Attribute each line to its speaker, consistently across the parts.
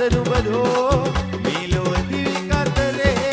Speaker 1: සදනුබදෝ මීලොව දිවි කතරේ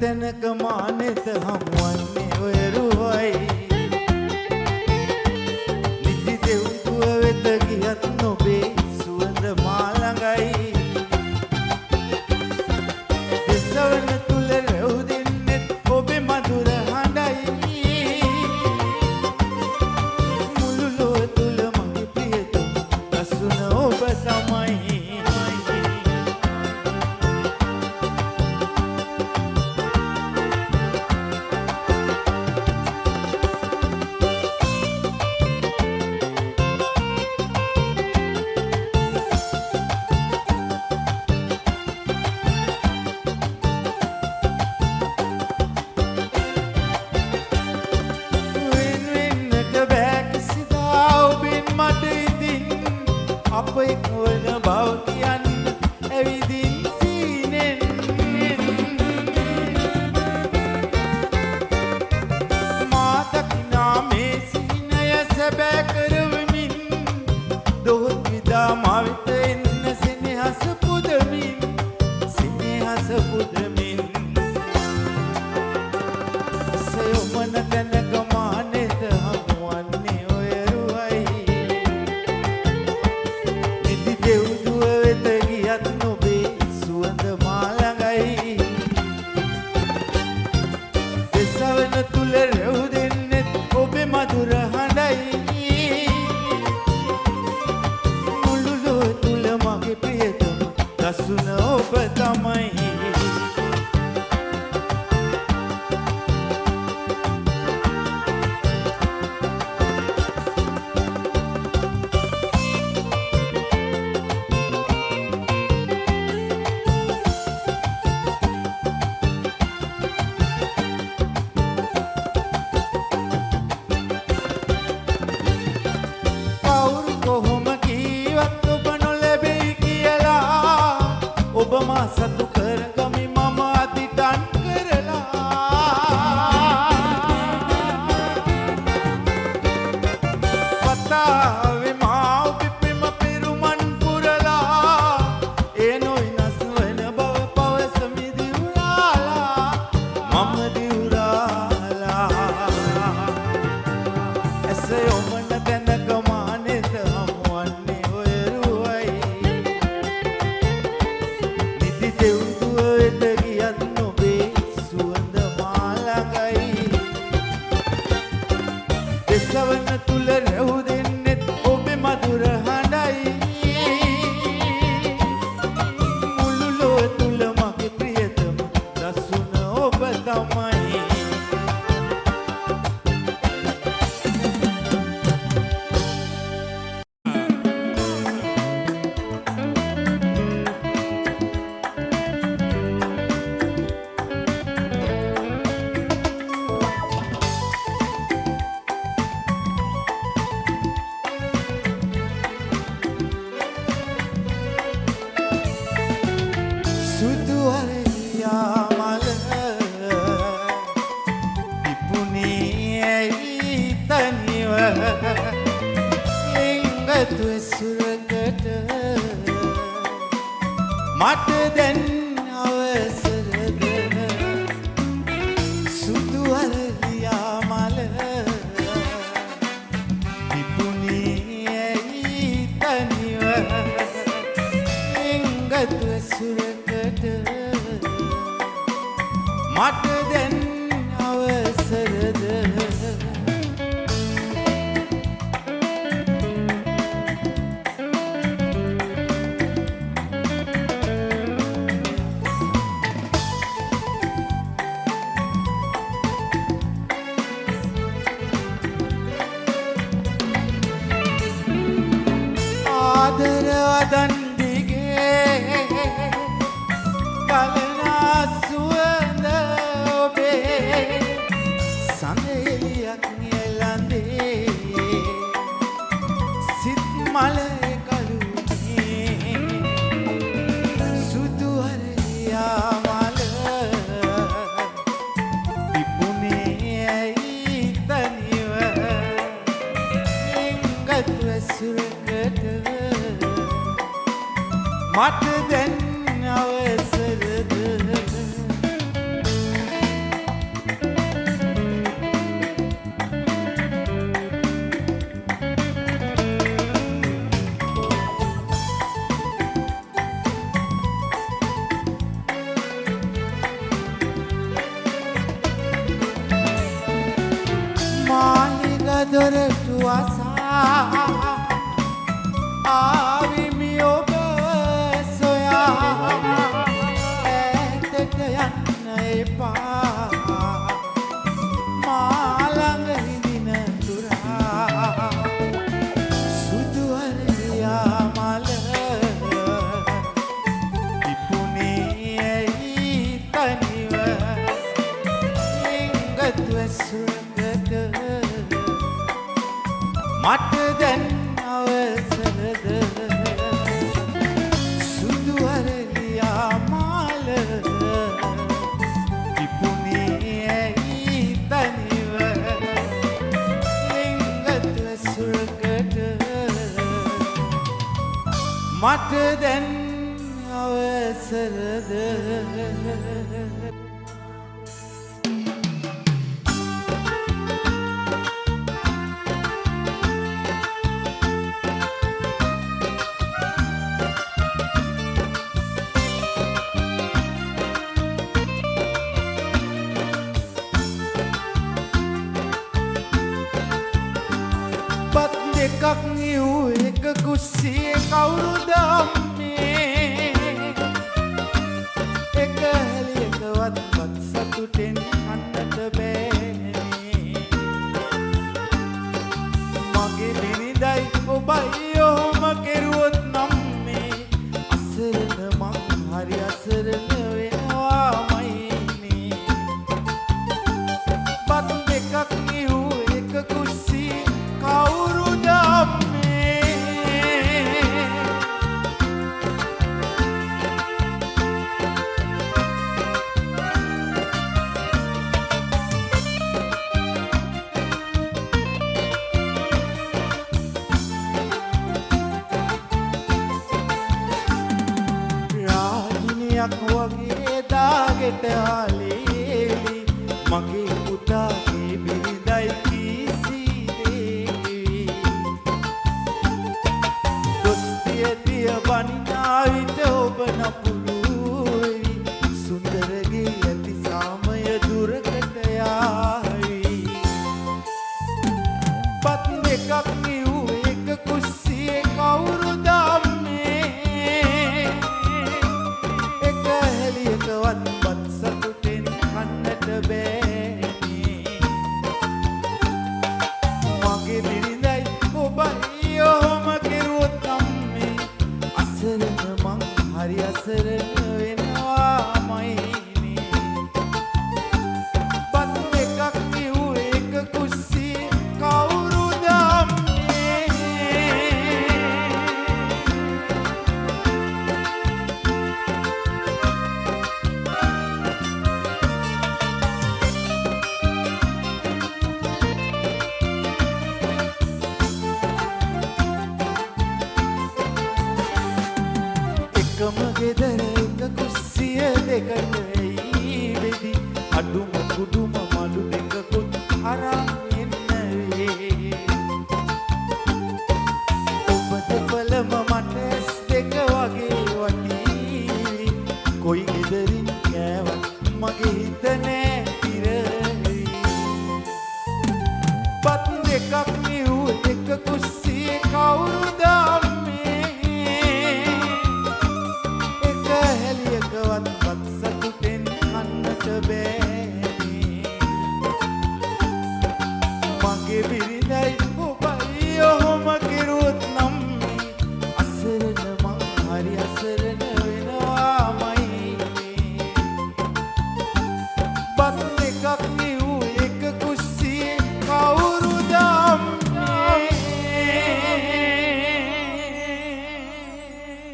Speaker 1: තැනක මානෙත හමුවන්නේ ඔය රුවයි නිදි දෙව්දුව වෙත ගියත් නොබේ සුවඳ මා ළඟයි දෙසවන තුල රැව් දෙන්නෙත් ඔබේ මధుර හඬයි මුළු ලොව තුල මගේ ප්‍රියතම රසුන ඔබ තමයි අප එක්වන බව කියන්න ඇවිදින් සීනෙන් මා දකිනා මේ සීනය සැබෑ කරවමින් දොහොත් විදා මා වෙත එන්න සෙනෙහස පුදමින් සයොමන තැනක මානෙත හමුවන්නේ ඔය රුවයි දෙව්දුව වෙත ගියත් නොබේ සුවඳ මා ළඟයි දෙසවන තුල රැව් දෙන්නෙත් ඔබේ මధుර හඬයි මුළු ලොව තුල මගේ ප්‍රියතම රසුන ඔබ තමයි ඔබ මා සතු කරගමි මම අදිටන් කරලා වතාවේ මාව පිපිම පිරුමන් පුරලා ඒ නොයිනස් වන බව පවසමි දිවුරාලා මම දිවුරාලා ඇස යොමන තැනක මානෙත හමුවන්නේ ඔය රුවයි නිදි දෙව්දුව වෙත ගියත් නොබේ සුවඳ මා ළඟයි දෙසවන තුල රැව් දෙන්නෙත් ඔබේ මధుර හඬයි මුළු ලොව තුල මගේ ප්‍රියතම දසුන ඔබ තමයි සුදු අරයා මල පිපුණේ ඇයි තනිව ලිංගතු සුරකට මට දැන් අවසරද සුදු අරයා මල පිපුණේ ඇයි තනිව ලිංගතු සුරකට මට දැන් අවසරද ආදර වදන් දිගේ කලනා සුවඳ ඔබේ සඳෙලියක් නියලඳේ සිත් මල කළුනේ සුදු හරයා මල පිපුණේ ඇයි තනිව ලිංගතු ඇසුරකට මට දැන් අවසරද මාලිග දොරටු අසා ආවිමි ඔබ සොයා ඈතට යන්න එපා මා ළඟ හිඳින තුරා සුදු හරයා මල පිපුණේ ඇයි තනිව ලිංගතු ඇසුරකට මට දැන් අවසරද සුදු හරයා මල පිපුණේ ඇයි තනිව ලිංගතු ඇසුරකට මට දැන් අවසරද පත් දෙකක් නිව් එක කුස්සියේ කවුරුද අම්මේ එක හැලියකවත් පත් සතුටෙන් කන්නට බෑනේ මගේ බිරිඳයි ඔබයි ඔහොම කෙරුවොත් නම් මේ අසරණ මං හරි අසරණ වෙනවාමයි පත් දෙකක් නිව් එක කුස්සියේ කවුරුද අම්මේ ගෙට ආලේලි මගේ පුතාගේ බිරිඳයි කීසී දේවි දොස්තිය තිය බනිනා විට ඔබ නපුරුයි සුන්දරගේ ඇති සාමය දුරකට යාවි පත් දෙකක් නිව් එක කුස්සියේ කවුරු දාන්නේ එක හෙලියකවත් පත් සතුටෙන් කන්නට බෑනේ මගේ බිරිඳයි ඔබයි ඔහොම කෙරුවොත් අම්මේ අසරණ මං හරි අසරණ වෙනවාමයි පත් එකක් නිව් එක කුස්සියේ කවුරු දාන්නේ එකම ගෙදර එක කුස්සිය දෙකට වෙයි වෙදි අඩුම කුඩුම මලු දෙකකුත් අරන් එන්න වේ ඔබ දෙපළම මට ඇස් දෙක වගේ වටීවි කොයි ගෙදරින් කෑවත් මගේ හිත නෑ පිරවි පත් දෙකක් නිව් එක කුස්සියේ කවුරු දාන්නේ එක හෙලියකවත් පත් සතුටෙන් කන්නට බෑනේ මගේ බිරිඳයි ඔබයි ඔහොම කෙරුවොත් නම් අසරණ මං හරි අසරණ වෙනවාමයි පත් එකක්